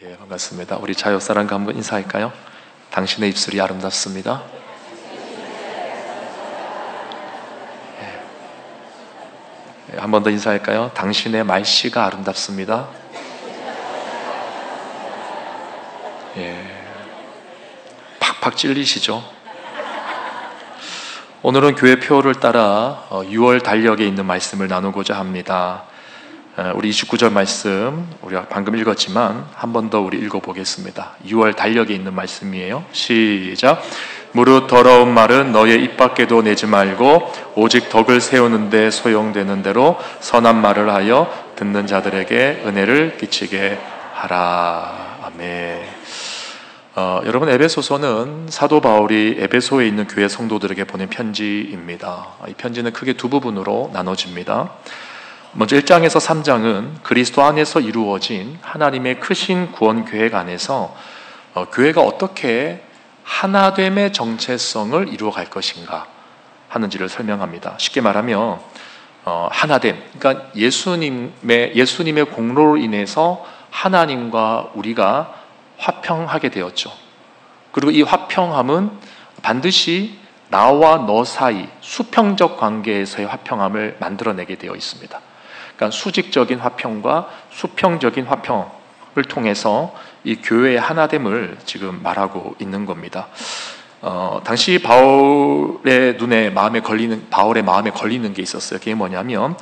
예, 반갑습니다. 우리 자유사랑과 한번 인사할까요? 당신의 입술이 아름답습니다. 예, 한 번 더 인사할까요? 당신의 말씨가 아름답습니다. 예, 팍팍 찔리시죠? 오늘은 교회 표를 따라 6월 달력에 있는 말씀을 나누고자 합니다. 우리 29절 말씀 우리가 방금 읽었지만 한 번 더 우리 읽어보겠습니다. 6월 달력에 있는 말씀이에요. 시작. 무릇 더러운 말은 너의 입 밖에도 내지 말고 오직 덕을 세우는 데 소용되는 대로 선한 말을 하여 듣는 자들에게 은혜를 끼치게 하라. 아멘. 여러분, 에베소서는 사도 바울이 에베소에 있는 교회 성도들에게 보낸 편지입니다. 이 편지는 크게 두 부분으로 나눠집니다. 먼저 1장에서 3장은 그리스도 안에서 이루어진 하나님의 크신 구원 계획 안에서 교회가 어떻게 하나됨의 정체성을 이루어갈 것인가 하는지를 설명합니다. 쉽게 말하면 하나됨, 그러니까 예수님의 공로로 인해서 하나님과 우리가 화평하게 되었죠. 그리고 이 화평함은 반드시 나와 너 사이 수평적 관계에서의 화평함을 만들어내게 되어 있습니다. 그러니까 수직적인 화평과 수평적인 화평을 통해서 이 교회의 하나됨을 지금 말하고 있는 겁니다. 당시 바울의 마음에 걸리는 게 있었어요. 그게 뭐냐면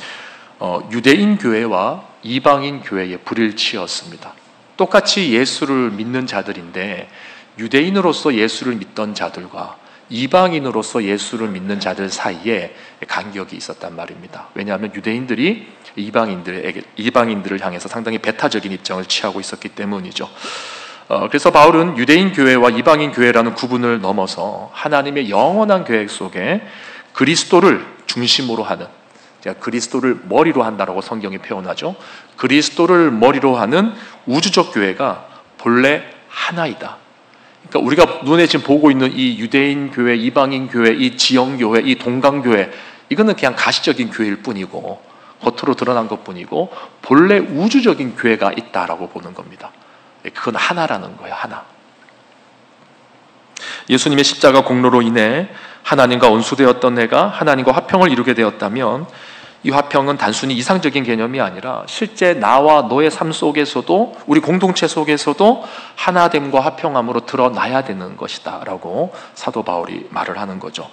유대인 교회와 이방인 교회의 불일치였습니다. 똑같이 예수를 믿는 자들인데 유대인으로서 예수를 믿던 자들과 이방인으로서 예수를 믿는 자들 사이에 간격이 있었단 말입니다. 왜냐하면 유대인들이 이방인들을 향해서 상당히 배타적인 입장을 취하고 있었기 때문이죠. 그래서 바울은 유대인 교회와 이방인 교회라는 구분을 넘어서 하나님의 영원한 계획 속에 그리스도를 중심으로 하는, 그리스도를 머리로 한다라고 성경이 표현하죠. 그리스도를 머리로 하는 우주적 교회가 본래 하나이다. 그러니까 우리가 눈에 지금 보고 있는 이 유대인 교회, 이방인 교회, 이 지형 교회, 이 동강 교회, 이거는 그냥 가시적인 교회일 뿐이고 겉으로 드러난 것뿐이고 본래 우주적인 교회가 있다라고 보는 겁니다. 그건 하나라는 거예요. 하나. 예수님의 십자가 공로로 인해 하나님과 원수되었던 내가 하나님과 화평을 이루게 되었다면 이 화평은 단순히 이상적인 개념이 아니라 실제 나와 너의 삶 속에서도 우리 공동체 속에서도 하나됨과 화평함으로 드러나야 되는 것이다 라고 사도 바울이 말을 하는 거죠.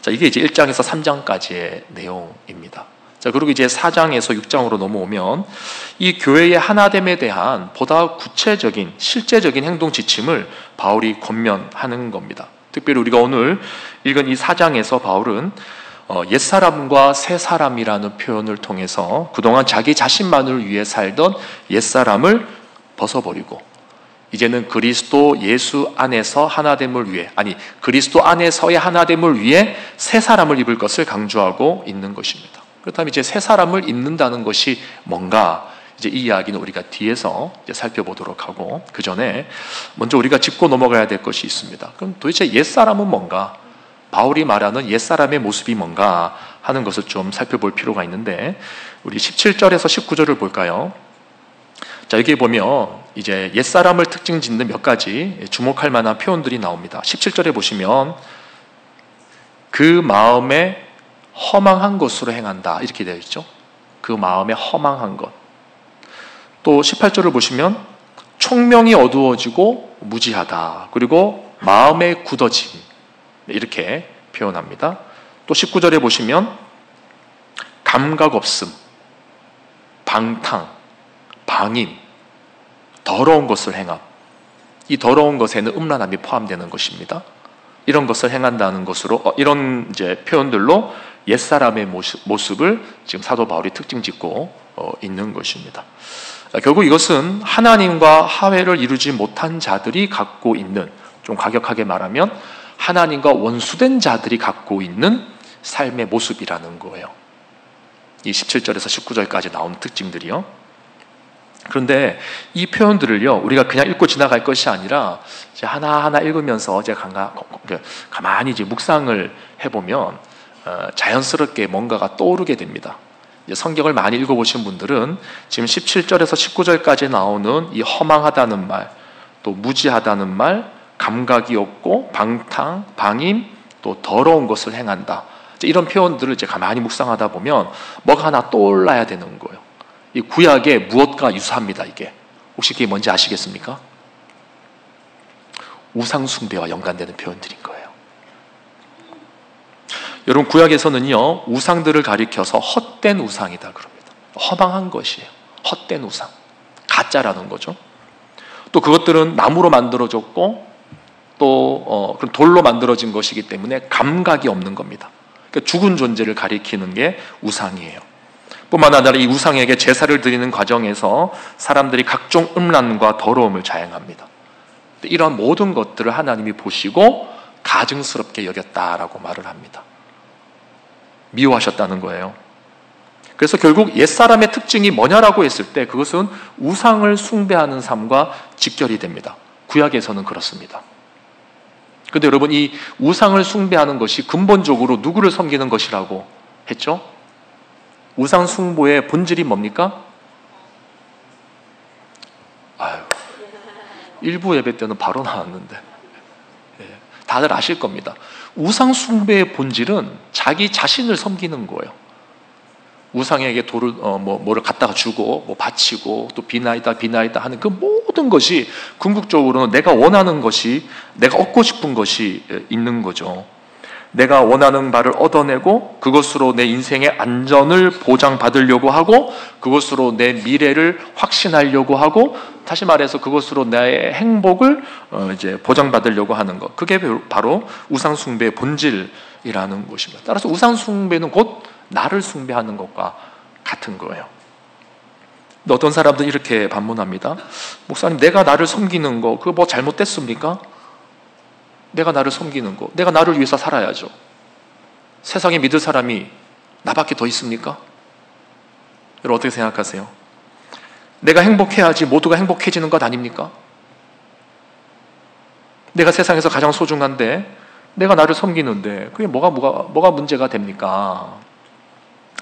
자, 이게 이제 1장에서 3장까지의 내용입니다. 자, 그리고 이제 4장에서 6장으로 넘어오면 이 교회의 하나됨에 대한 보다 구체적인 실제적인 행동 지침을 바울이 권면하는 겁니다. 특별히 우리가 오늘 읽은 이 4장에서 바울은 옛사람과 새사람이라는 표현을 통해서 그동안 자기 자신만을 위해 살던 옛사람을 벗어버리고 이제는 그리스도 예수 안에서 하나됨을 위해, 그리스도 안에서의 하나됨을 위해 새사람을 입을 것을 강조하고 있는 것입니다. 그렇다면 이제 새사람을 입는다는 것이 뭔가, 이제 이 이야기는 우리가 뒤에서 이제 살펴보도록 하고, 그 전에 먼저 우리가 짚고 넘어가야 될 것이 있습니다. 그럼 도대체 옛사람은 뭔가, 바울이 말하는 옛사람의 모습이 뭔가 하는 것을 좀 살펴볼 필요가 있는데, 우리 17절에서 19절을 볼까요? 자, 여기 보면 이제 옛사람을 특징 짓는 몇 가지 주목할 만한 표현들이 나옵니다. 17절에 보시면 그 마음에 허망한 것으로 행한다 이렇게 되어 있죠. 그 마음에 허망한 것. 또 18절을 보시면 총명이 어두워지고 무지하다. 그리고 마음에 굳어짐 이렇게 표현합니다. 또 19절에 보시면 감각 없음, 방탕, 방임, 더러운 것을 행함. 이 더러운 것에는 음란함이 포함되는 것입니다. 이런 것을 행한다는 것으로 이런 이제 표현들로 옛사람의 모습을 지금 사도 바울이 특징 짓고 있는 것입니다. 결국 이것은 하나님과 화해를 이루지 못한 자들이 갖고 있는, 좀 과격하게 말하면 하나님과 원수된 자들이 갖고 있는 삶의 모습이라는 거예요. 이 17절에서 19절까지 나온 특징들이요. 그런데 이 표현들을요, 우리가 그냥 읽고 지나갈 것이 아니라 이제 하나하나 읽으면서 제가 가만히 이제 묵상을 해보면 자연스럽게 뭔가가 떠오르게 됩니다. 성경을 많이 읽어보신 분들은 지금 17절에서 19절까지 나오는 이 허망하다는 말, 또 무지하다는 말, 감각이 없고 방탕, 방임, 또 더러운 것을 행한다, 이런 표현들을 이제 가만히 묵상하다 보면 뭐가 하나 떠올라야 되는 거예요. 이 구약의 무엇과 유사합니다. 이게 혹시 그게 뭔지 아시겠습니까? 우상 숭배와 연관되는 표현들인 거예요. 여러분, 구약에서는요, 우상들을 가리켜서 헛된 우상이다 그럽니다. 허망한 것이에요. 헛된 우상, 가짜라는 거죠. 또 그것들은 나무로 만들어졌고 또 그런 돌로 만들어진 것이기 때문에 감각이 없는 겁니다. 그러니까 죽은 존재를 가리키는 게 우상이에요. 뿐만 아니라 이 우상에게 제사를 드리는 과정에서 사람들이 각종 음란과 더러움을 자행합니다. 이러한 모든 것들을 하나님이 보시고 가증스럽게 여겼다라고 말을 합니다. 미워하셨다는 거예요. 그래서 결국 옛사람의 특징이 뭐냐라고 했을 때 그것은 우상을 숭배하는 삶과 직결이 됩니다. 구약에서는 그렇습니다. 그런데 여러분, 이 우상을 숭배하는 것이 근본적으로 누구를 섬기는 것이라고 했죠? 우상 숭배의 본질이 뭡니까? 일부 예배 때는 바로 나왔는데 다들 아실 겁니다. 우상 숭배의 본질은 자기 자신을 섬기는 거예요. 우상에게 돌을 뭐를 갖다가 주고 뭐 바치고 또 비나이다 하는 그 모든 것이 궁극적으로는 내가 원하는 것이, 내가 얻고 싶은 것이 있는 거죠. 내가 원하는 바를 얻어내고 그것으로 내 인생의 안전을 보장받으려고 하고 그것으로 내 미래를 확신하려고 하고, 다시 말해서 그것으로 나의 행복을 이제 보장받으려고 하는 것, 그게 바로 우상 숭배의 본질이라는 것입니다. 따라서 우상 숭배는 곧 나를 숭배하는 것과 같은 거예요. 근데 어떤 사람들은 이렇게 반문합니다. 목사님, 내가 나를 섬기는 거 그거 뭐 잘못됐습니까? 내가 나를 섬기는 거, 내가 나를 위해서 살아야죠. 세상에 믿을 사람이 나밖에 더 있습니까? 여러분, 어떻게 생각하세요? 내가 행복해야지 모두가 행복해지는 것 아닙니까? 내가 세상에서 가장 소중한데 내가 나를 섬기는데 그게 뭐가 문제가 됩니까?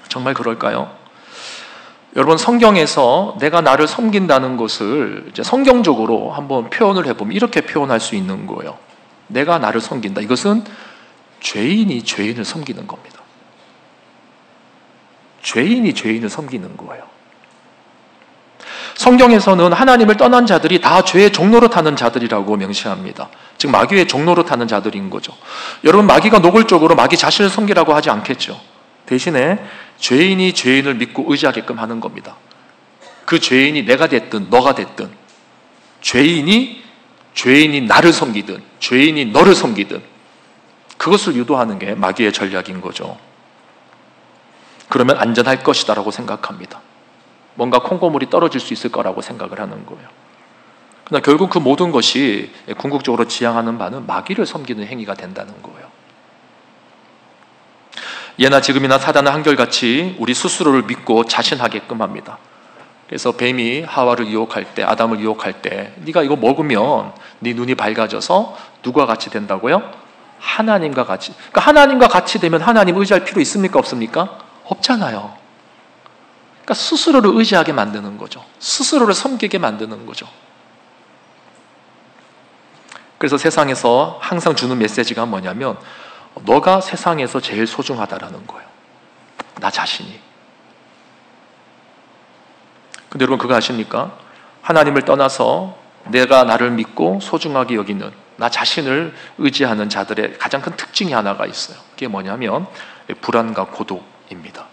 정말 그럴까요? 여러분, 성경에서 내가 나를 섬긴다는 것을 이제 성경적으로 한번 표현을 해보면 이렇게 표현할 수 있는 거예요. 내가 나를 섬긴다. 이것은 죄인이 죄인을 섬기는 겁니다. 죄인이 죄인을 섬기는 거예요. 성경에서는 하나님을 떠난 자들이 다 죄의 종로로 타는 자들이라고 명시합니다. 즉 마귀의 종로로 타는 자들인 거죠. 여러분, 마귀가 노골적으로 마귀 자신을 섬기라고 하지 않겠죠. 대신에 죄인이 죄인을 믿고 의지하게끔 하는 겁니다. 그 죄인이 내가 됐든 너가 됐든, 죄인이 나를 섬기든 죄인이 너를 섬기든 그것을 유도하는 게 마귀의 전략인 거죠. 그러면 안전할 것이다라고 생각합니다. 뭔가 콩고물이 떨어질 수 있을 거라고 생각을 하는 거예요. 그러나 결국 그 모든 것이 궁극적으로 지향하는 바는 마귀를 섬기는 행위가 된다는 거예요. 예나 지금이나 사단은 한결같이 우리 스스로를 믿고 자신하게끔 합니다. 그래서 뱀이 하와를 유혹할 때, 아담을 유혹할 때, 네가 이거 먹으면 네 눈이 밝아져서 누구와 같이 된다고요? 하나님과 같이. 그러니까 하나님과 같이 되면 하나님 의지할 필요 있습니까? 없습니까? 없잖아요. 그러니까 스스로를 의지하게 만드는 거죠. 스스로를 섬기게 만드는 거죠. 그래서 세상에서 항상 주는 메시지가 뭐냐면 너가 세상에서 제일 소중하다라는 거예요. 나 자신이. 근데 여러분, 그거 아십니까? 하나님을 떠나서 내가 나를 믿고 소중하게 여기는 나 자신을 의지하는 자들의 가장 큰 특징이 하나가 있어요. 그게 뭐냐면 불안과 고독입니다.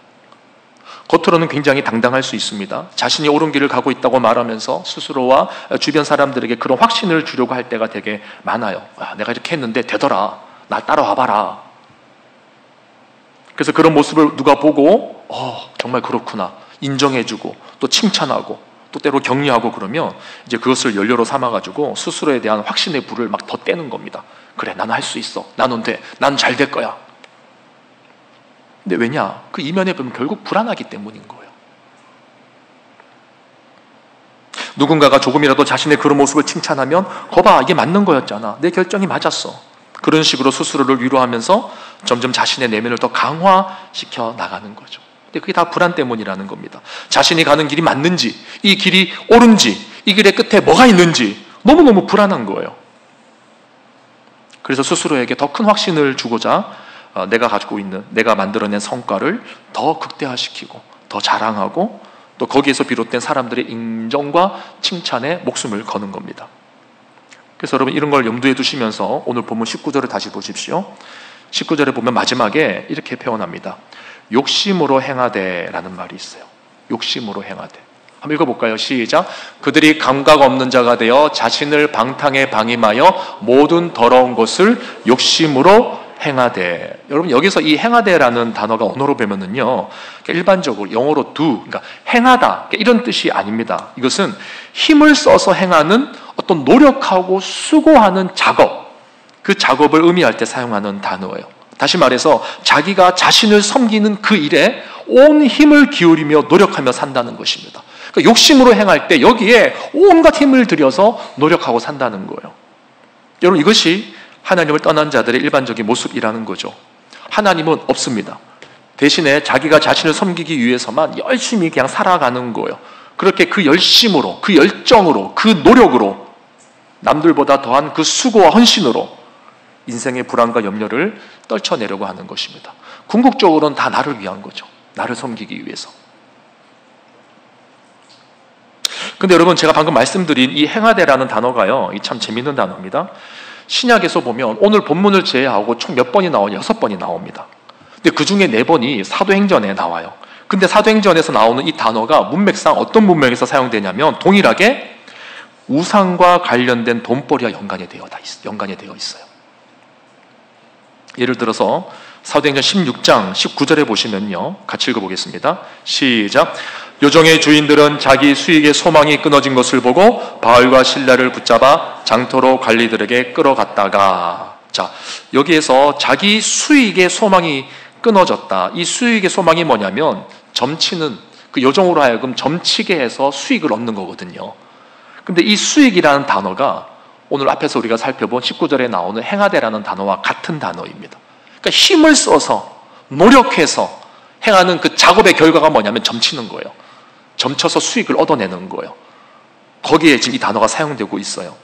겉으로는 굉장히 당당할 수 있습니다. 자신이 옳은 길을 가고 있다고 말하면서 스스로와 주변 사람들에게 그런 확신을 주려고 할 때가 되게 많아요. 내가 이렇게 했는데 되더라. 날 따라와 봐라. 그래서 그런 모습을 누가 보고 정말 그렇구나 인정해주고 또 칭찬하고 또 때로 격려하고 그러면 이제 그것을 연료로 삼아가지고 스스로에 대한 확신의 불을 막 더 떼는 겁니다. 그래, 나는 할 수 있어. 나는 돼. 나는 잘 될 거야. 근데 왜냐? 그 이면에 보면 결국 불안하기 때문인 거예요. 누군가가 조금이라도 자신의 그런 모습을 칭찬하면 거봐, 이게 맞는 거였잖아. 내 결정이 맞았어. 그런 식으로 스스로를 위로하면서 점점 자신의 내면을 더 강화시켜 나가는 거죠. 근데 그게 다 불안 때문이라는 겁니다. 자신이 가는 길이 맞는지, 이 길이 옳은지, 이 길의 끝에 뭐가 있는지 너무너무 불안한 거예요. 그래서 스스로에게 더 큰 확신을 주고자 내가 가지고 있는, 내가 만들어낸 성과를 더 극대화시키고 더 자랑하고 또 거기에서 비롯된 사람들의 인정과 칭찬에 목숨을 거는 겁니다. 그래서 여러분 이런 걸 염두에 두시면서 오늘 본문 19절을 다시 보십시오. 19절에 보면 마지막에 이렇게 표현합니다. 욕심으로 행하되 라는 말이 있어요. 욕심으로 행하되. 한번 읽어볼까요? 시작. 그들이 감각 없는 자가 되어 자신을 방탕에 방임하여 모든 더러운 것을 욕심으로 행하되. 여러분 여기서 이 행하되라는 단어가 언어로 보면은요, 일반적으로 영어로 do, 그러니까 행하다 이런 뜻이 아닙니다. 이것은 힘을 써서 행하는 어떤 노력하고 수고하는 작업, 그 작업을 의미할 때 사용하는 단어예요. 다시 말해서 자기가 자신을 섬기는 그 일에 온 힘을 기울이며 노력하며 산다는 것입니다. 그러니까 욕심으로 행할 때 여기에 온갖 힘을 들여서 노력하고 산다는 거예요. 여러분 이것이 하나님을 떠난 자들의 일반적인 모습이라는 거죠. 하나님은 없습니다. 대신에 자기가 자신을 섬기기 위해서만 열심히 그냥 살아가는 거예요. 그렇게 그 열심으로, 그 열정으로, 그 노력으로, 남들보다 더한 그 수고와 헌신으로 인생의 불안과 염려를 떨쳐내려고 하는 것입니다. 궁극적으로는 다 나를 위한 거죠. 나를 섬기기 위해서. 근데 여러분 제가 방금 말씀드린 이 행하되라는 단어가요, 이 참 재밌는 단어입니다. 신약에서 보면 오늘 본문을 제외하고 총 몇 번이 나오냐? 6번이 나옵니다. 근데 그 중에 4번이 사도행전에 나와요. 근데 사도행전에서 나오는 이 단어가 문맥상 어떤 문맥에서 사용되냐면 동일하게 우상과 관련된 돈벌이와 연관이 되어 있어요. 예를 들어서 사도행전 16장 19절에 보시면요, 같이 읽어보겠습니다. 시작. 요정의 주인들은 자기 수익의 소망이 끊어진 것을 보고 바울과 실라를 붙잡아 장터로 관리들에게 끌어갔다가, 자, 여기에서 자기 수익의 소망이 끊어졌다. 이 수익의 소망이 뭐냐면 점치는, 그 요정으로 하여금 점치게 해서 수익을 얻는 거거든요. 근데 이 수익이라는 단어가 오늘 앞에서 우리가 살펴본 19절에 나오는 행하되라는 단어와 같은 단어입니다. 그러니까 힘을 써서 노력해서 행하는 그 작업의 결과가 뭐냐면 점치는 거예요. 점쳐서 수익을 얻어내는 거예요. 거기에 지금 이 단어가 사용되고 있어요.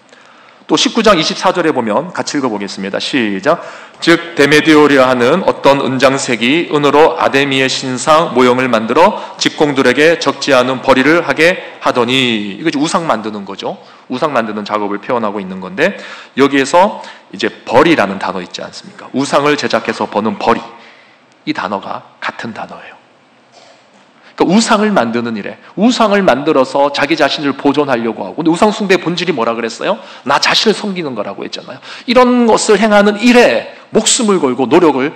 또 19장 24절에 보면 같이 읽어보겠습니다. 시작. 즉 데메디오리아 하는 어떤 은장색이 은으로 아데미의 신상 모형을 만들어 직공들에게 적지 않은 벌이를 하게 하더니, 이거 우상 만드는 거죠. 우상 만드는 작업을 표현하고 있는 건데, 여기에서 이제 벌이라는 단어 있지 않습니까? 우상을 제작해서 버는 벌이, 이 단어가 같은 단어예요. 그러니까 우상을 만드는 일에, 우상을 만들어서 자기 자신을 보존하려고 하고, 근데 우상 숭배의 본질이 뭐라 그랬어요? 나 자신을 섬기는 거라고 했잖아요. 이런 것을 행하는 일에 목숨을 걸고 노력을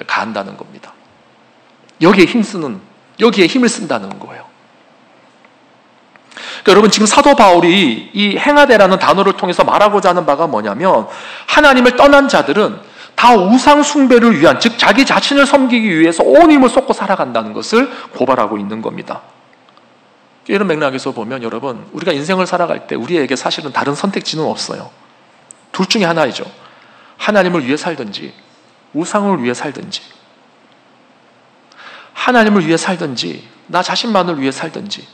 가한다는 겁니다. 여기에 힘을 쓴다는 거예요. 그러니까 여러분 지금 사도 바울이 이 행하되라는 단어를 통해서 말하고자 하는 바가 뭐냐면, 하나님을 떠난 자들은 다 우상 숭배를 위한, 즉 자기 자신을 섬기기 위해서 온 힘을 쏟고 살아간다는 것을 고발하고 있는 겁니다. 이런 맥락에서 보면 여러분, 우리가 인생을 살아갈 때 우리에게 사실은 다른 선택지는 없어요. 둘 중에 하나이죠. 하나님을 위해 살든지 우상을 위해 살든지, 하나님을 위해 살든지 나 자신만을 위해 살든지,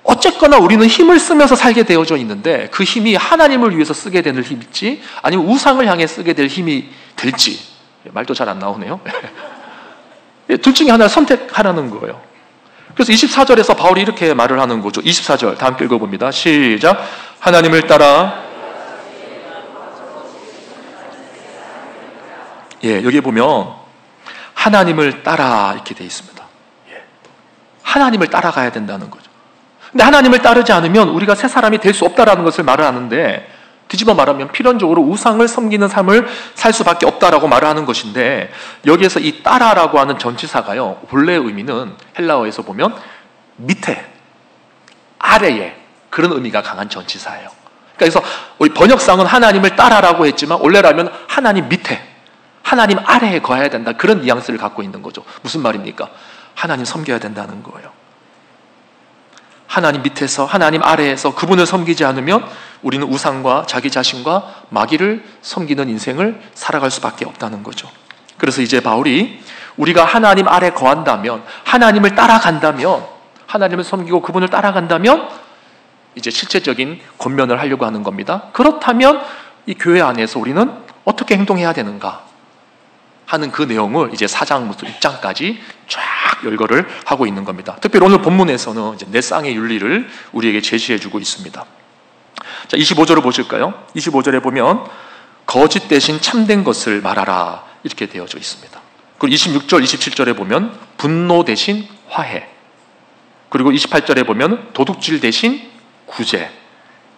어쨌거나 우리는 힘을 쓰면서 살게 되어져 있는데 그 힘이 하나님을 위해서 쓰게 되는 힘일지 아니면 우상을 향해 쓰게 될 힘이 될지, 말도 잘 안 나오네요. 둘 중에 하나를 선택하라는 거예요. 그래서 24절에서 바울이 이렇게 말을 하는 거죠. 24절 다 함께 읽어봅니다. 시작. 하나님을 따라, 여기 보면 하나님을 따라 이렇게 돼 있습니다. 하나님을 따라가야 된다는 거죠. 근데 하나님을 따르지 않으면 우리가 새 사람이 될 수 없다라는 것을 말을 하는데, 뒤집어 말하면 필연적으로 우상을 섬기는 삶을 살 수밖에 없다라고 말을 하는 것인데, 여기에서 이 따라라고 하는 전치사가요, 본래 의미는 헬라어에서 보면 밑에, 아래에, 그런 의미가 강한 전치사예요. 그래서 우리 번역상은 하나님을 따라라고 했지만 원래라면 하나님 밑에, 하나님 아래에 거해야 된다, 그런 뉘앙스를 갖고 있는 거죠. 무슨 말입니까? 하나님 섬겨야 된다는 거예요. 하나님 밑에서, 하나님 아래에서 그분을 섬기지 않으면 우리는 우상과 자기 자신과 마귀를 섬기는 인생을 살아갈 수밖에 없다는 거죠. 그래서 이제 바울이 우리가 하나님 아래 거한다면, 하나님을 따라간다면, 하나님을 섬기고 그분을 따라간다면 이제 실제적인 권면을 하려고 하는 겁니다. 그렇다면 이 교회 안에서 우리는 어떻게 행동해야 되는가 하는 그 내용을 이제 4장부터 6장까지 쫙 열거를 하고 있는 겁니다. 특별히 오늘 본문에서는 이제 네 쌍의 윤리를 우리에게 제시해주고 있습니다. 자, 25절을 보실까요? 25절에 보면 거짓 대신 참된 것을 말하라 이렇게 되어져 있습니다. 그리고 26절, 27절에 보면 분노 대신 화해, 그리고 28절에 보면 도둑질 대신 구제,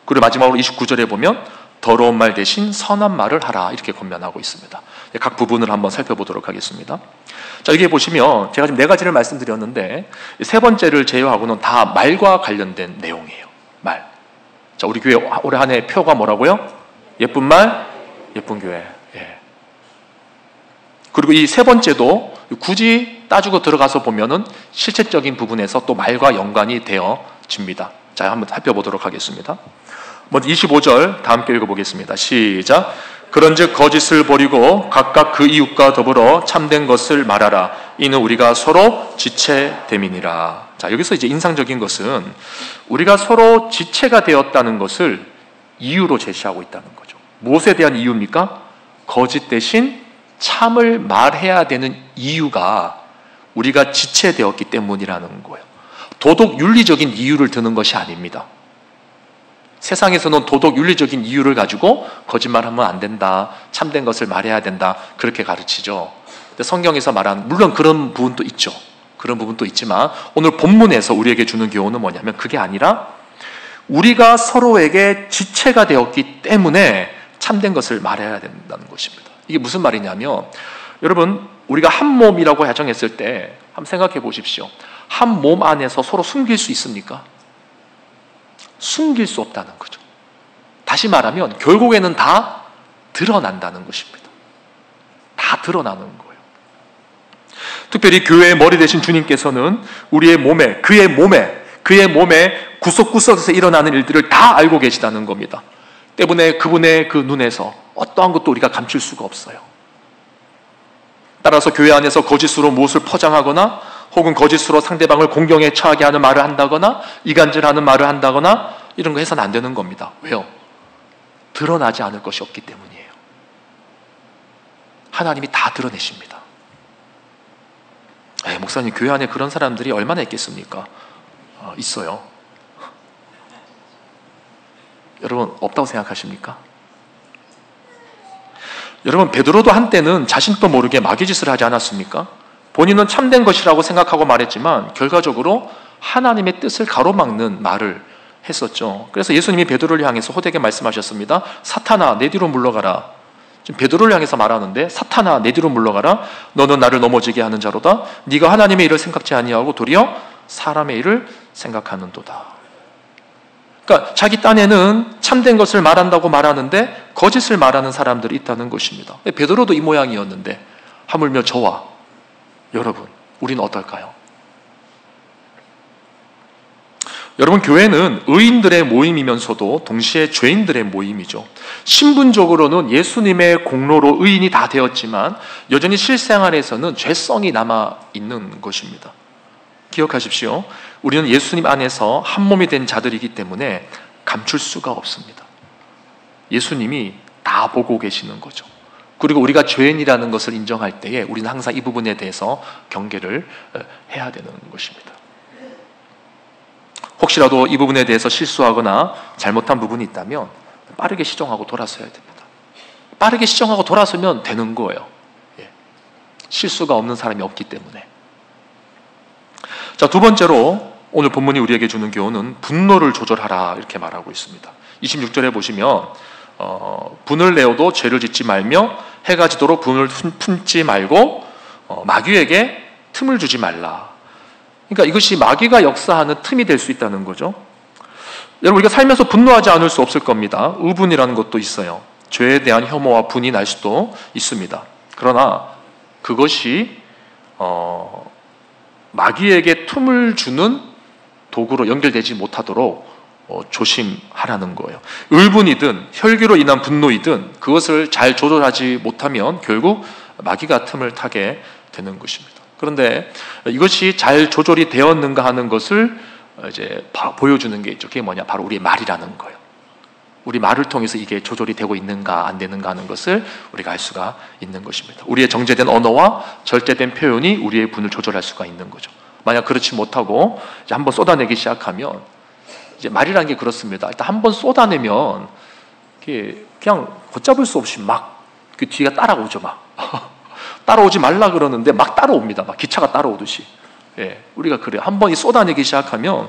그리고 마지막으로 29절에 보면 더러운 말 대신 선한 말을 하라 이렇게 권면하고 있습니다. 각 부분을 한번 살펴보도록 하겠습니다. 자, 여기 보시면 제가 지금 네 가지를 말씀드렸는데 세 번째를 제외하고는 다 말과 관련된 내용이에요. 말. 자, 우리 교회 올해 한 해 표가 뭐라고요? 예쁜 말, 예쁜 교회. 예. 그리고 이 세 번째도 굳이 따지고 들어가서 보면은 실체적인 부분에서 또 말과 연관이 되어집니다. 자, 한번 살펴보도록 하겠습니다. 먼저 25절 다 함께 읽어보겠습니다. 시작. 그런즉 거짓을 버리고 각각 그 이웃과 더불어 참된 것을 말하라. 이는 우리가 서로 지체됨이니라. 자, 여기서 이제 인상적인 것은 우리가 서로 지체가 되었다는 것을 이유로 제시하고 있다는 거죠. 무엇에 대한 이유입니까? 거짓 대신 참을 말해야 되는 이유가 우리가 지체되었기 때문이라는 거예요. 도덕 윤리적인 이유를 드는 것이 아닙니다. 세상에서는 도덕 윤리적인 이유를 가지고 거짓말하면 안 된다, 참된 것을 말해야 된다 그렇게 가르치죠. 근데 성경에서 말하는, 물론 그런 부분도 있죠. 그런 부분도 있지만 오늘 본문에서 우리에게 주는 교훈은 뭐냐면 그게 아니라 우리가 서로에게 지체가 되었기 때문에 참된 것을 말해야 된다는 것입니다. 이게 무슨 말이냐면, 여러분 우리가 한 몸이라고 가정했을 때 한번 생각해 보십시오. 한 몸 안에서 서로 숨길 수 있습니까? 숨길 수 없다는 거죠. 다시 말하면 결국에는 다 드러난다는 것입니다. 다 드러나는 거예요. 특별히 교회의 머리 되신 주님께서는 우리의 몸에, 그의 몸에 구석구석에서 일어나는 일들을 다 알고 계시다는 겁니다. 때문에 그분의 그 눈에서 어떠한 것도 우리가 감출 수가 없어요. 따라서 교회 안에서 거짓으로 무엇을 포장하거나 혹은 거짓으로 상대방을 공경에 처하게 하는 말을 한다거나 이간질하는 말을 한다거나 이런 거 해서는 안 되는 겁니다. 왜요? 드러나지 않을 것이 없기 때문이에요. 하나님이 다 드러내십니다. 목사님, 교회 안에 그런 사람들이 얼마나 있겠습니까? 있어요. 여러분 없다고 생각하십니까? 여러분 베드로도 한때는 자신도 모르게 마귀짓을 하지 않았습니까? 본인은 참된 것이라고 생각하고 말했지만 결과적으로 하나님의 뜻을 가로막는 말을 했었죠. 그래서 예수님이 베드로를 향해서 호되게 말씀하셨습니다. 사탄아, 내 뒤로 물러가라. 지금 베드로를 향해서 말하는데, 사탄아, 내 뒤로 물러가라. 너는 나를 넘어지게 하는 자로다. 네가 하나님의 일을 생각지 아니하고 도리어 사람의 일을 생각하는도다. 그러니까 자기 딴에는 참된 것을 말한다고 말하는데 거짓을 말하는 사람들이 있다는 것입니다. 베드로도 이 모양이었는데 하물며 저와 여러분, 우리는 어떨까요? 여러분, 교회는 의인들의 모임이면서도 동시에 죄인들의 모임이죠. 신분적으로는 예수님의 공로로 의인이 다 되었지만 여전히 실생활에서는 죄성이 남아있는 것입니다. 기억하십시오. 우리는 예수님 안에서 한 몸이 된 자들이기 때문에 감출 수가 없습니다. 예수님이 다 보고 계시는 거죠. 그리고 우리가 죄인이라는 것을 인정할 때에 우리는 항상 이 부분에 대해서 경계를 해야 되는 것입니다. 혹시라도 이 부분에 대해서 실수하거나 잘못한 부분이 있다면 빠르게 시정하고 돌아서야 됩니다. 빠르게 시정하고 돌아서면 되는 거예요. 실수가 없는 사람이 없기 때문에. 자, 두 번째로 오늘 본문이 우리에게 주는 교훈은 분노를 조절하라 이렇게 말하고 있습니다. 26절에 보시면 분을 내어도 죄를 짓지 말며 해가 지도록 분을 품지 말고 마귀에게 틈을 주지 말라. 그러니까 이것이 마귀가 역사하는 틈이 될 수 있다는 거죠. 여러분, 우리가 살면서 분노하지 않을 수 없을 겁니다. 의분이라는 것도 있어요. 죄에 대한 혐오와 분이 날 수도 있습니다. 그러나 그것이 마귀에게 틈을 주는 도구로 연결되지 못하도록 조심하라는 거예요. 의분이든 혈기로 인한 분노이든 그것을 잘 조절하지 못하면 결국 마귀가 틈을 타게 되는 것입니다. 그런데 이것이 잘 조절이 되었는가 하는 것을 이제 보여주는 게 있죠. 그게 뭐냐? 바로 우리의 말이라는 거예요. 우리 말을 통해서 이게 조절이 되고 있는가 안 되는가 하는 것을 우리가 알 수가 있는 것입니다. 우리의 정제된 언어와 절제된 표현이 우리의 분을 조절할 수가 있는 거죠. 만약 그렇지 못하고 이제 한번 쏟아내기 시작하면, 이제 말이라는 게 그렇습니다. 일단 한번 쏟아내면 그냥 걷잡을 수 없이 막 그 뒤가 따라오죠. 막 따라오지 말라 그러는데 막 따라옵니다. 막 기차가 따라오듯이. 예, 우리가 그래요. 한번 이 쏟아내기 시작하면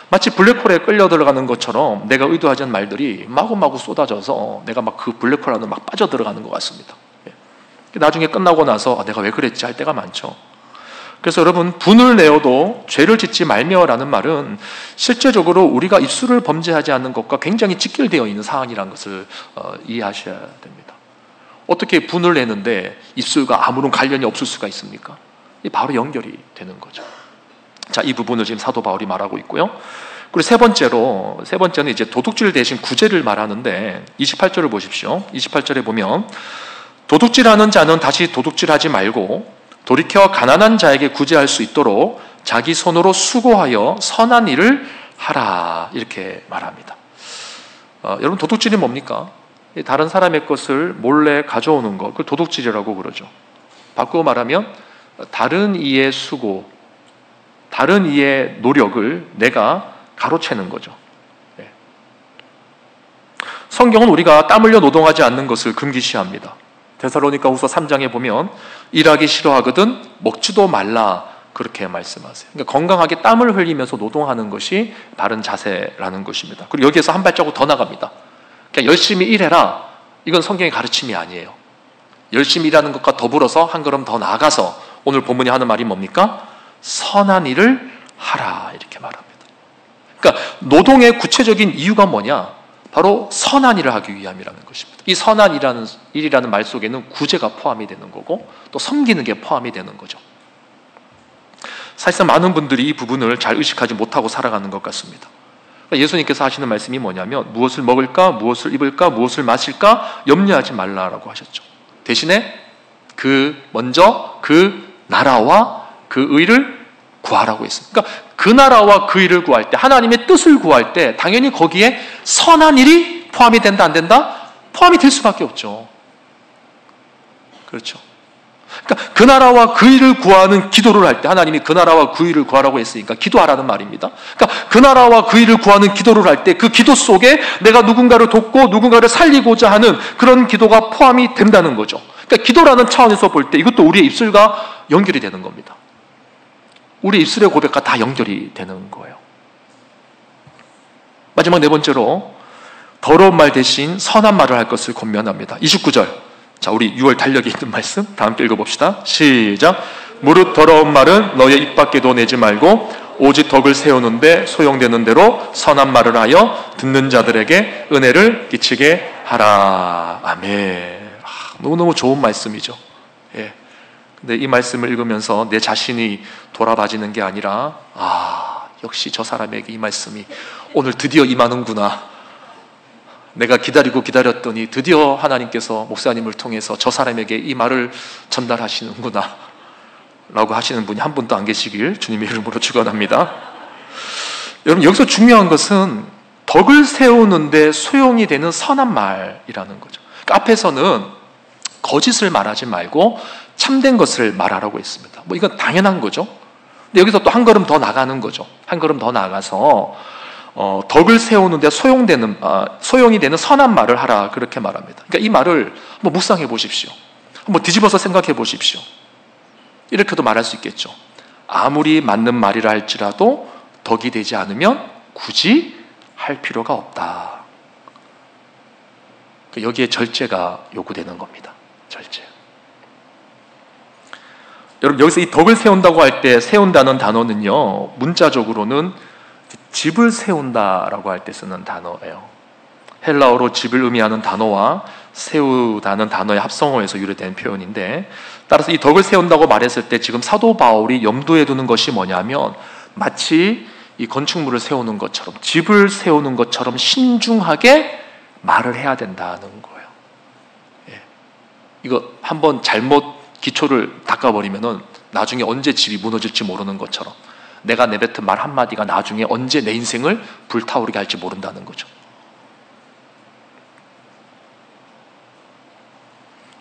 마치 블랙홀에 끌려 들어가는 것처럼 내가 의도하지 않은 말들이 마구마구 쏟아져서 내가 막 그 블랙홀 안으로 막 빠져 들어가는 것 같습니다. 예. 나중에 끝나고 나서 내가 왜 그랬지 할 때가 많죠. 그래서 여러분, 분을 내어도 죄를 짓지 말며라는 말은 실제적으로 우리가 입술을 범죄하지 않는 것과 굉장히 직결되어 있는 사안이라는 것을 이해하셔야 됩니다. 어떻게 분을 내는데 입술과 아무런 관련이 없을 수가 있습니까? 바로 연결이 되는 거죠. 자, 이 부분을 지금 사도 바울이 말하고 있고요. 그리고 세 번째는 이제 도둑질 대신 구제를 말하는데 28절을 보십시오. 28절에 보면 도둑질하는 자는 다시 도둑질하지 말고 돌이켜 가난한 자에게 구제할 수 있도록 자기 손으로 수고하여 선한 일을 하라, 이렇게 말합니다. 여러분, 도둑질이 뭡니까? 다른 사람의 것을 몰래 가져오는 것, 그걸 도둑질이라고 그러죠. 바꾸어 말하면 다른 이의 수고, 다른 이의 노력을 내가 가로채는 거죠. 네. 성경은 우리가 땀 흘려 노동하지 않는 것을 금기시합니다. 데살로니가 후서 3장에 보면 일하기 싫어하거든 먹지도 말라, 그렇게 말씀하세요. 그러니까 건강하게 땀을 흘리면서 노동하는 것이 바른 자세라는 것입니다. 그리고 여기에서 한 발자국 더 나갑니다. 그냥 열심히 일해라, 이건 성경의 가르침이 아니에요. 열심히 일하는 것과 더불어서 한 걸음 더 나아가서 오늘 본문이 하는 말이 뭡니까? 선한 일을 하라, 이렇게 말합니다. 그러니까 노동의 구체적인 이유가 뭐냐? 바로 선한 일을 하기 위함이라는 것입니다. 이 선한 일이라는 말 속에는 구제가 포함이 되는 거고 또 섬기는 게 포함이 되는 거죠. 사실상 많은 분들이 이 부분을 잘 의식하지 못하고 살아가는 것 같습니다. 예수님께서 하시는 말씀이 뭐냐면 무엇을 먹을까, 무엇을 입을까, 무엇을 마실까 염려하지 말라라고 하셨죠. 대신에 먼저 그 나라와 그 의를 구하라고 했습니다. 그러니까 그 나라와 그 의를 구할 때, 하나님의 뜻을 구할 때 당연히 거기에 선한 일이 포함이 된다 안 된다? 포함이 될 수밖에 없죠. 그렇죠. 그러니까 그 나라와 그 의를 구하는 기도를 할 때 하나님이 그 나라와 그 의를 구하라고 했으니까 기도하라는 말입니다. 그러니까 그 나라와 그 의를 구하는 기도를 할 때 그 기도 속에 내가 누군가를 돕고 누군가를 살리고자 하는 그런 기도가 포함이 된다는 거죠. 그러니까 기도라는 차원에서 볼 때 이것도 우리의 입술과 연결이 되는 겁니다. 우리 입술의 고백과 다 연결이 되는 거예요. 마지막 네 번째로 더러운 말 대신 선한 말을 할 것을 권면합니다. 29절. 자, 우리 6월 달력에 있는 말씀 다 함께 읽어봅시다. 시작. 무릇 더러운 말은 너의 입 밖에도 내지 말고 오직 덕을 세우는데 소용되는 대로 선한 말을 하여 듣는 자들에게 은혜를 끼치게 하라. 아멘. 너무너무 좋은 말씀이죠. 예. 근데 이 말씀을 읽으면서 내 자신이 돌아봐지는 게 아니라 역시 저 사람에게 이 말씀이 오늘 드디어 임하는구나. 내가 기다렸더니 드디어 하나님께서 목사님을 통해서 저 사람에게 이 말을 전달하시는구나 라고 하시는 분이 한 분도 안 계시길 주님의 이름으로 축원합니다. 여러분, 여기서 중요한 것은 덕을 세우는데 소용이 되는 선한 말이라는 거죠. 그러니까 앞에서는 거짓을 말하지 말고 참된 것을 말하라고 했습니다. 이건 당연한 거죠. 근데 여기서 또 한 걸음 더 나가는 거죠. 한 걸음 더 나가서 덕을 세우는데 소용이 되는 선한 말을 하라, 그렇게 말합니다. 그러니까 이 말을 한번 묵상해 보십시오. 한번 뒤집어서 생각해 보십시오. 이렇게도 말할 수 있겠죠. 아무리 맞는 말이라 할지라도 덕이 되지 않으면 굳이 할 필요가 없다. 여기에 절제가 요구되는 겁니다. 절제. 여러분, 여기서 이 덕을 세운다고 할 때 세운다는 단어는요, 문자적으로는 집을 세운다라고 할 때 쓰는 단어예요. 헬라어로 집을 의미하는 단어와 세우다는 단어의 합성어에서 유래된 표현인데, 따라서 이 덕을 세운다고 말했을 때 지금 사도 바울이 염두에 두는 것이 뭐냐면 마치 이 건축물을 세우는 것처럼, 집을 세우는 것처럼 신중하게 말을 해야 된다는 거예요. 예. 이거 한번 잘못 기초를 닦아버리면은 나중에 언제 집이 무너질지 모르는 것처럼 내가 내뱉은 말 한마디가 나중에 언제 내 인생을 불타오르게 할지 모른다는 거죠.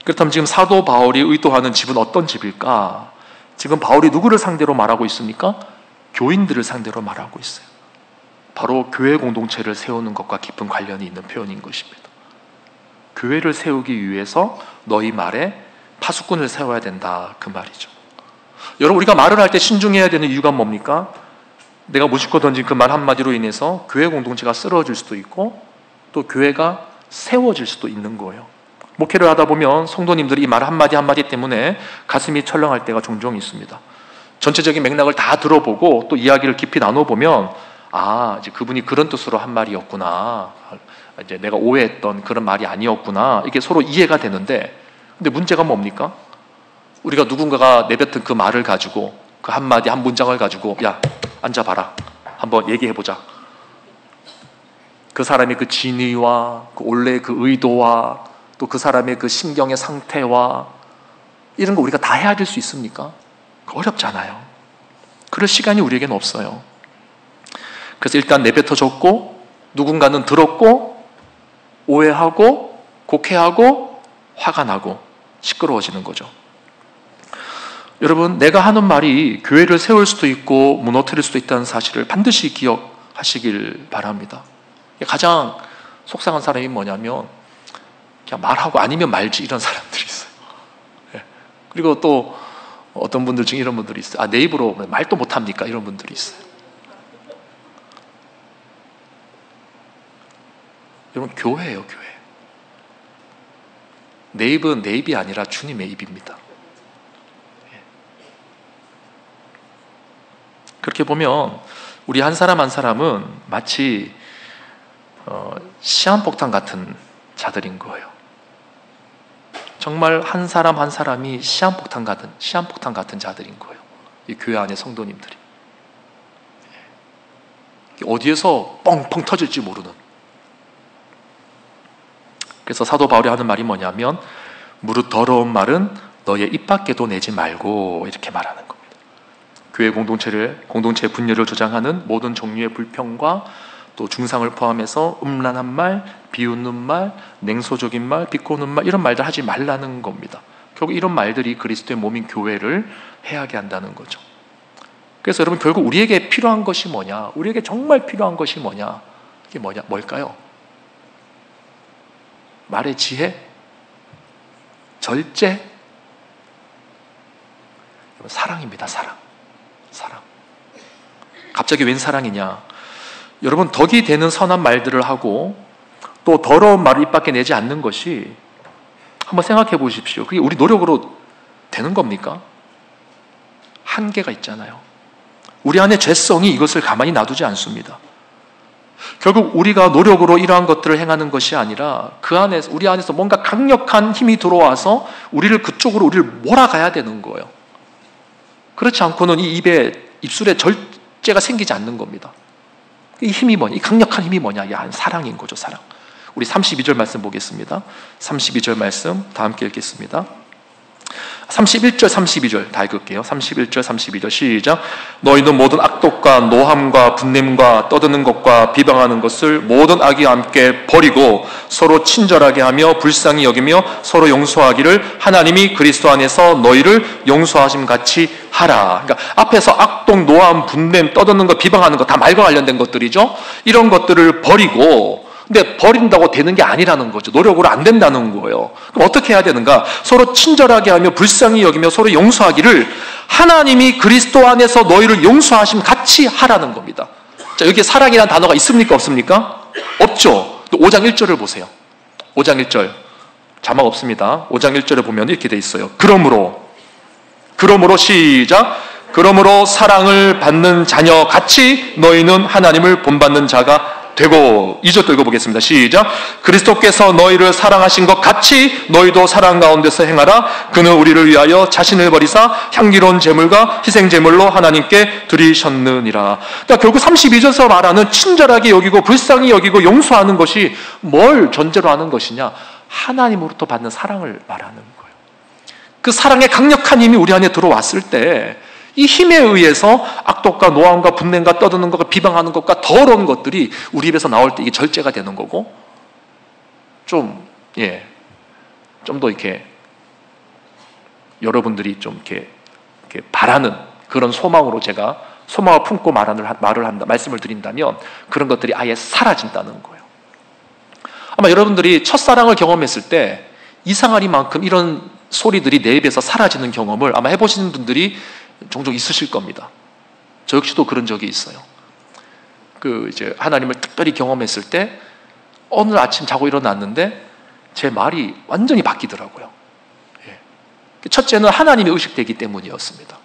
그렇다면 지금 사도 바울이 의도하는 집은 어떤 집일까? 지금 바울이 누구를 상대로 말하고 있습니까? 교인들을 상대로 말하고 있어요. 바로 교회 공동체를 세우는 것과 깊은 관련이 있는 표현인 것입니다. 교회를 세우기 위해서 너희 말에 파수꾼을 세워야 된다, 그 말이죠. 여러분, 우리가 말을 할 때 신중해야 되는 이유가 뭡니까? 내가 무심코 던진 그 말 한마디로 인해서 교회 공동체가 쓰러질 수도 있고 또 교회가 세워질 수도 있는 거예요. 목회를 하다 보면 성도님들이 이 말 한마디 한마디 때문에 가슴이 철렁할 때가 종종 있습니다. 전체적인 맥락을 다 들어보고 또 이야기를 깊이 나눠보면 이제 그분이 그런 뜻으로 한 말이었구나, 이제 내가 오해했던 그런 말이 아니었구나, 이게 서로 이해가 되는데, 근데 문제가 뭡니까? 우리가 누군가가 내뱉은 그 말을 가지고, 그 한마디 한 문장을 가지고 야, 앉아봐라, 한번 얘기해보자. 그 사람의 그 진의와 그 원래 그 의도와 또 그 사람의 그 심경의 상태와 이런 거 우리가 다 헤아릴 수 있습니까? 어렵잖아요. 그럴 시간이 우리에게는 없어요. 그래서 일단 내뱉어줬고 누군가는 들었고 오해하고 곡해하고 화가 나고 시끄러워지는 거죠. 여러분, 내가 하는 말이 교회를 세울 수도 있고 무너뜨릴 수도 있다는 사실을 반드시 기억하시길 바랍니다. 가장 속상한 사람이 뭐냐면 그냥 말하고 아니면 말지, 이런 사람들이 있어요. 그리고 또 어떤 분들 중에 이런 분들이 있어요. 내 입으로 말도 못합니까? 이런 분들이 있어요. 여러분, 교회예요, 교회. 내 입은 내 입이 아니라 주님의 입입니다. 그렇게 보면 우리 한 사람 한 사람은 마치 시한폭탄 같은 자들인 거예요. 정말 한 사람 한 사람이 시한폭탄 같은 자들인 거예요. 이 교회 안의 성도님들이. 어디에서 뻥뻥 터질지 모르는. 그래서 사도 바울이 하는 말이 뭐냐면 무릇 더러운 말은 너의 입 밖에도 내지 말고, 이렇게 말하는 겁니다. 교회 공동체 분열을 조장하는 모든 종류의 불평과 또 중상을 포함해서 음란한 말, 비웃는 말, 냉소적인 말, 비꼬는 말, 이런 말들 하지 말라는 겁니다. 결국 이런 말들이 그리스도의 몸인 교회를 해하게 한다는 거죠. 그래서 여러분, 결국 우리에게 필요한 것이 뭐냐? 우리에게 정말 필요한 것이 뭐냐? 이게 뭘까요? 말의 지혜? 절제? 사랑입니다. 사랑. 갑자기 웬 사랑이냐? 여러분, 덕이 되는 선한 말들을 하고 또 더러운 말을 입 밖에 내지 않는 것이, 한번 생각해 보십시오. 그게 우리 노력으로 되는 겁니까? 한계가 있잖아요. 우리 안에 죄성이 이것을 가만히 놔두지 않습니다. 결국 우리가 노력으로 이러한 것들을 행하는 것이 아니라 우리 안에서 뭔가 강력한 힘이 들어와서 그쪽으로 우리를 몰아가야 되는 거예요. 그렇지 않고는 이 입술에 절제가 생기지 않는 겁니다. 이 힘이 뭐냐? 이 강력한 힘이 뭐냐? 사랑인 거죠, 사랑. 우리 32절 말씀 보겠습니다. 32절 말씀 다 함께 읽겠습니다. 31절, 32절 다 읽을게요. 31절, 32절 시작. 너희는 모든 악독과 노함과 분냄과 떠드는 것과 비방하는 것을 모든 악의와 함께 버리고 서로 친절하게 하며 불쌍히 여기며 서로 용서하기를 하나님이 그리스도 안에서 너희를 용서하심 같이 하라. 그러니까 앞에서 악독, 노함, 분냄, 떠드는 것, 비방하는 것 다 말과 관련된 것들이죠. 이런 것들을 버리고, 근데 버린다고 되는 게 아니라는 거죠. 노력으로 안 된다는 거예요. 그럼 어떻게 해야 되는가? 서로 친절하게 하며 불쌍히 여기며 서로 용서하기를 하나님이 그리스도 안에서 너희를 용서하심 같이 하라는 겁니다. 자, 여기에 사랑이라는 단어가 있습니까? 없습니까? 없죠. 또 5장 1절을 보세요. 5장 1절. 자막 없습니다. 5장 1절에 보면 이렇게 돼 있어요. 그러므로 시작. 그러므로 사랑을 받는 자녀 같이 너희는 하나님을 본받는 자가 되고. 2절도 읽어보겠습니다. 시작. 그리스도께서 너희를 사랑하신 것 같이 너희도 사랑 가운데서 행하라. 그는 우리를 위하여 자신을 버리사 향기로운 제물과 희생 제물로 하나님께 드리셨느니라. 그러니까 결국 32절에서 말하는 친절하게 여기고 불쌍히 여기고 용서하는 것이 뭘 전제로 하는 것이냐? 하나님으로부터 받는 사랑을 말하는 거예요. 그 사랑의 강력한 힘이 우리 안에 들어왔을 때 이 힘에 의해서 악독과 노함과 분냄과 떠드는 것과 비방하는 것과 더러운 것들이 우리 입에서 나올 때 이게 절제가 되는 거고, 좀 더 이렇게 여러분들이 좀 이렇게 바라는 그런 소망으로 제가 소망을 품고 말씀을 드린다면 그런 것들이 아예 사라진다는 거예요. 아마 여러분들이 첫사랑을 경험했을 때 이상하리만큼 이런 소리들이 내 입에서 사라지는 경험을 아마 해보시는 분들이 종종 있으실 겁니다. 저 역시도 그런 적이 있어요. 이제 하나님을 특별히 경험했을 때 어느 아침 자고 일어났는데 제 말이 완전히 바뀌더라고요. 첫째는 하나님이 의식되기 때문이었습니다.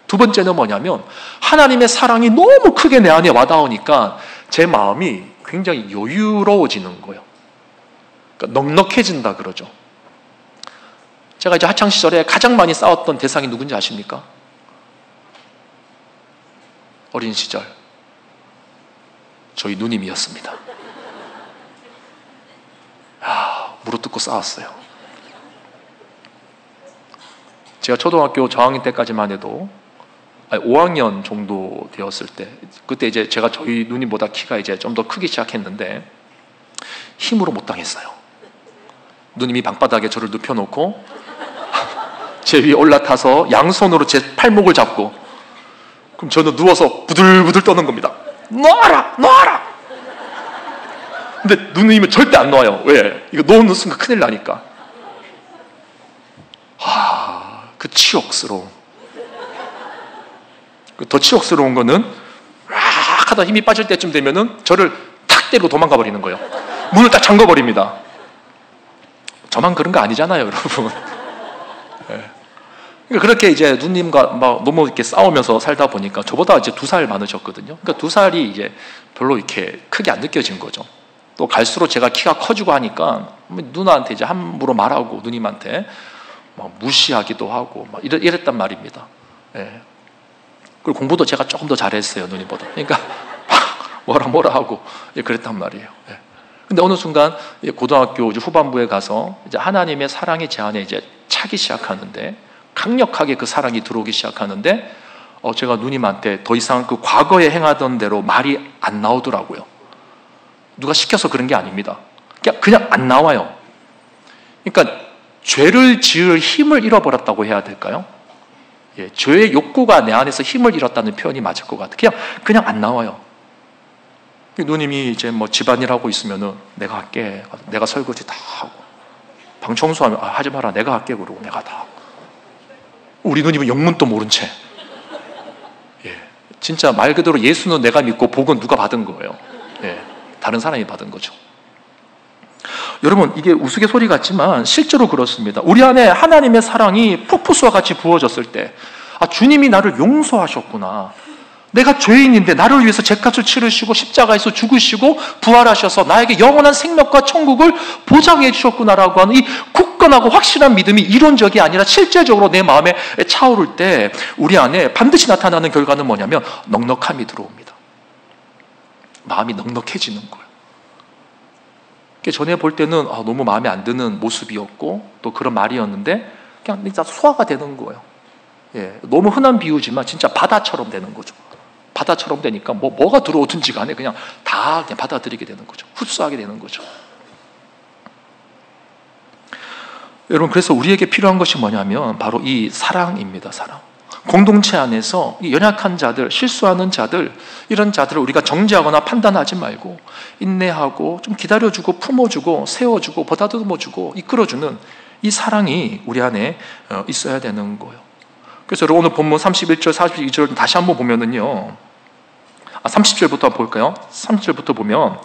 두 번째는 뭐냐면 하나님의 사랑이 너무 크게 내 안에 와닿으니까 제 마음이 굉장히 여유로워지는 거예요. 그러니까 넉넉해진다 그러죠. 제가 이제 학창시절에 가장 많이 싸웠던 대상이 누군지 아십니까? 어린 시절 저희 누님이었습니다. 무릎 꿇고 싸웠어요. 제가 초등학교 저학년 때까지만 해도 5학년 정도 되었을 때, 그때 이제 제가 저희 누님보다 키가 이제 좀 더 크기 시작했는데 힘으로 못 당했어요. 누님이 방바닥에 저를 눕혀놓고 제 위에 올라타서 양손으로 제 팔목을 잡고, 그럼 저는 누워서 부들부들 떠는 겁니다. 놓아라! 놓아라! 근데 누님은 절대 안 놓아요. 왜? 이거 놓는 순간 큰일 나니까. 그 치욕스러움. 더 치욕스러운 거는 막 하다 힘이 빠질 때쯤 되면은 저를 탁 때리고 도망가 버리는 거예요. 문을 딱 잠궈 버립니다. 저만 그런 거 아니잖아요, 여러분. 그러니까 그렇게 이제 누님과 막 너무 이렇게 싸우면서 살다 보니까 저보다 이제 2살 많으셨거든요. 그러니까 2살이 이제 별로 이렇게 크게 안 느껴진 거죠. 또 갈수록 제가 키가 커지고 하니까 누나한테 이제 함부로 말하고 누님한테 막 무시하기도 하고 막 이랬단 말입니다. 그리고 공부도 제가 조금 더 잘했어요, 누님보다. 그러니까 뭐라 하고 그랬단 말이에요. 근데 어느 순간 고등학교 후반부에 가서 이제 하나님의 사랑이 제 안에 이제 차기 시작하는데, 강력하게 그 사랑이 들어오기 시작하는데, 제가 누님한테 더 이상 그 과거에 행하던 대로 말이 안 나오더라고요. 누가 시켜서 그런 게 아닙니다. 그냥 안 나와요. 그러니까 죄를 지을 힘을 잃어버렸다고 해야 될까요? 죄의 욕구가 내 안에서 힘을 잃었다는 표현이 맞을 것 같아요. 그냥 안 나와요. 누님이 이제 뭐 집안일 하고 있으면은 내가 할게. 내가 설거지 다 하고. 방 청소하면 하지 마라. 내가 할게. 그러고 내가 다 하고. 우리 누님은 영문도 모른 채. 진짜 말 그대로 예수는 내가 믿고 복은 누가 받은 거예요. 다른 사람이 받은 거죠. 여러분, 이게 우스갯소리 같지만 실제로 그렇습니다. 우리 안에 하나님의 사랑이 폭포수와 같이 부어졌을 때, 주님이 나를 용서하셨구나. 내가 죄인인데 나를 위해서 죄값을 치르시고 십자가에서 죽으시고 부활하셔서 나에게 영원한 생명과 천국을 보장해 주셨구나라고 하는 이 굳건하고 확실한 믿음이 이론적이 아니라 실제적으로 내 마음에 차오를 때 우리 안에 반드시 나타나는 결과는 뭐냐면 넉넉함이 들어옵니다. 마음이 넉넉해지는 거예요. 전에 볼 때는 너무 마음에 안 드는 모습이었고 또 그런 말이었는데 그냥 진짜 소화가 되는 거예요. 너무 흔한 비유지만 진짜 바다처럼 되는 거죠. 바다처럼 되니까 뭐가 들어오든지 간에 그냥 다 그냥 받아들이게 되는 거죠. 흡수하게 되는 거죠. 여러분, 그래서 우리에게 필요한 것이 뭐냐면 바로 이 사랑입니다. 사랑. 공동체 안에서 연약한 자들, 실수하는 자들, 이런 자들을 우리가 정죄하거나 판단하지 말고 인내하고 좀 기다려주고 품어주고 세워주고 보다듬어주고 이끌어주는 이 사랑이 우리 안에 있어야 되는 거예요. 그래서 오늘 본문 31절, 42절 다시 한번 보면은요, 30절부터 한번 볼까요? 30절부터 보면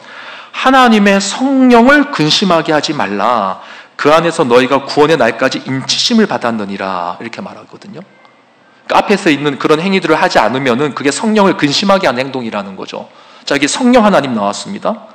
하나님의 성령을 근심하게 하지 말라. 그 안에서 너희가 구원의 날까지 인치심을 받았느니라. 이렇게 말하거든요. 그러니까 앞에서 있는 그런 행위들을 하지 않으면은 그게 성령을 근심하게 하는 행동이라는 거죠. 자, 여기 성령 하나님 나왔습니다.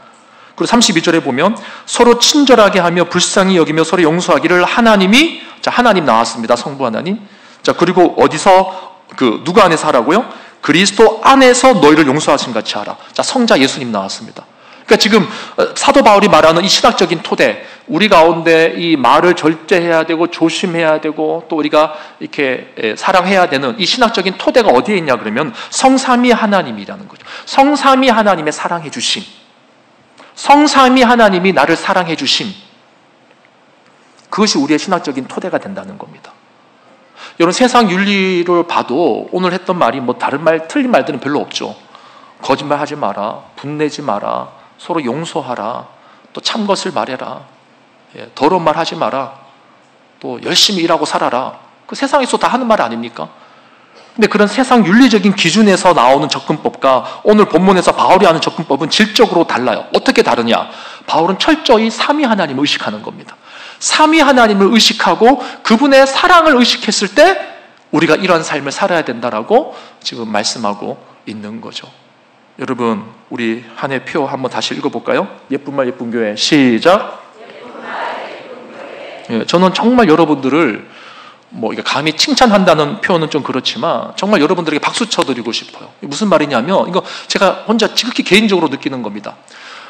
그리고 32절에 보면 서로 친절하게 하며 불쌍히 여기며 서로 용서하기를 하나님이, 자, 하나님 나왔습니다. 성부 하나님. 자, 그리고 어디서 누구 안에서 하라고요? 그리스도 안에서 너희를 용서하신 같이 하라. 자, 성자 예수님 나왔습니다. 그러니까 지금 사도 바울이 말하는 이 신학적인 토대, 우리 가운데 이 말을 절제해야 되고 조심해야 되고 또 우리가 이렇게 사랑해야 되는 이 신학적인 토대가 어디에 있냐 그러면 성삼위 하나님이라는 거죠. 성삼위 하나님의 사랑해 주심, 성삼위 하나님이 나를 사랑해 주심, 그것이 우리의 신학적인 토대가 된다는 겁니다. 여러분, 세상 윤리를 봐도 오늘 했던 말이 뭐 다른 말, 틀린 말들은 별로 없죠. 거짓말하지 마라, 분내지 마라, 서로 용서하라, 또 참 것을 말해라, 더러운 말 하지 마라, 또 열심히 일하고 살아라. 그 세상에서 다 하는 말 아닙니까? 근데 그런 세상 윤리적인 기준에서 나오는 접근법과 오늘 본문에서 바울이 하는 접근법은 질적으로 달라요. 어떻게 다르냐? 바울은 철저히 삼위 하나님을 의식하는 겁니다. 삼위 하나님을 의식하고 그분의 사랑을 의식했을 때 우리가 이런 삶을 살아야 된다라고 지금 말씀하고 있는 거죠. 여러분, 우리 한 해 표 한번 다시 읽어볼까요? 예쁜 말 예쁜 교회, 시작. 저는 정말 여러분들을 뭐 이게 감히 칭찬한다는 표현은 좀 그렇지만 정말 여러분들에게 박수 쳐드리고 싶어요. 무슨 말이냐면 이거 제가 혼자 지극히 개인적으로 느끼는 겁니다.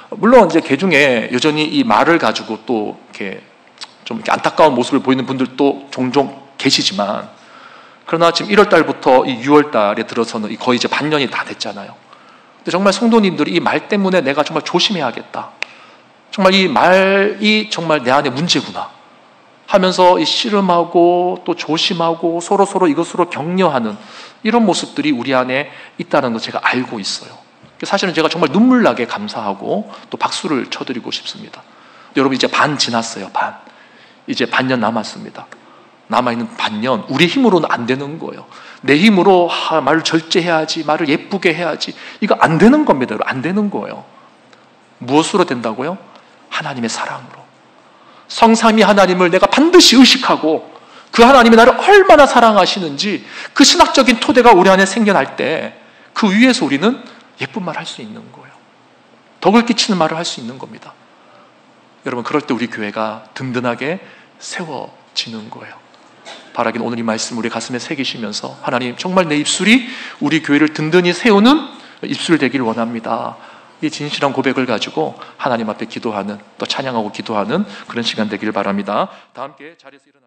물론 이제 개중에 여전히 이 말을 가지고 또 이렇게 좀 이렇게 안타까운 모습을 보이는 분들도 종종 계시지만, 그러나 지금 1월 달부터 이 6월 달에 들어서는 거의 이제 반년이 다 됐잖아요. 근데 정말 성도님들이 이 말 때문에 내가 정말 조심해야겠다, 정말 이 말이 정말 내 안에 문제구나 하면서 이 씨름하고 또 조심하고 서로 이것으로 격려하는 이런 모습들이 우리 안에 있다는 걸 제가 알고 있어요. 사실은 제가 정말 눈물 나게 감사하고 또 박수를 쳐드리고 싶습니다. 여러분, 이제 반 지났어요. 반. 이제 반년 남았습니다. 남아있는 반년, 우리 힘으로는 안 되는 거예요. 내 힘으로 말을 절제해야지, 말을 예쁘게 해야지, 이거 안 되는 겁니다. 안 되는 거예요. 무엇으로 된다고요? 하나님의 사랑으로. 성삼위 하나님을 내가 반드시 의식하고 그 하나님이 나를 얼마나 사랑하시는지 그 신학적인 토대가 우리 안에 생겨날 때 그 위에서 우리는 예쁜 말 할 수 있는 거예요. 덕을 끼치는 말을 할 수 있는 겁니다. 여러분, 그럴 때 우리 교회가 든든하게 세워지는 거예요. 바라긴 오늘 이 말씀 우리 가슴에 새기시면서 하나님, 정말 내 입술이 우리 교회를 든든히 세우는 입술 되길 원합니다. 이 진실한 고백을 가지고 하나님 앞에 기도하는, 또 찬양하고 기도하는 그런 시간 되길 바랍니다. 다 함께 자리에서 일어나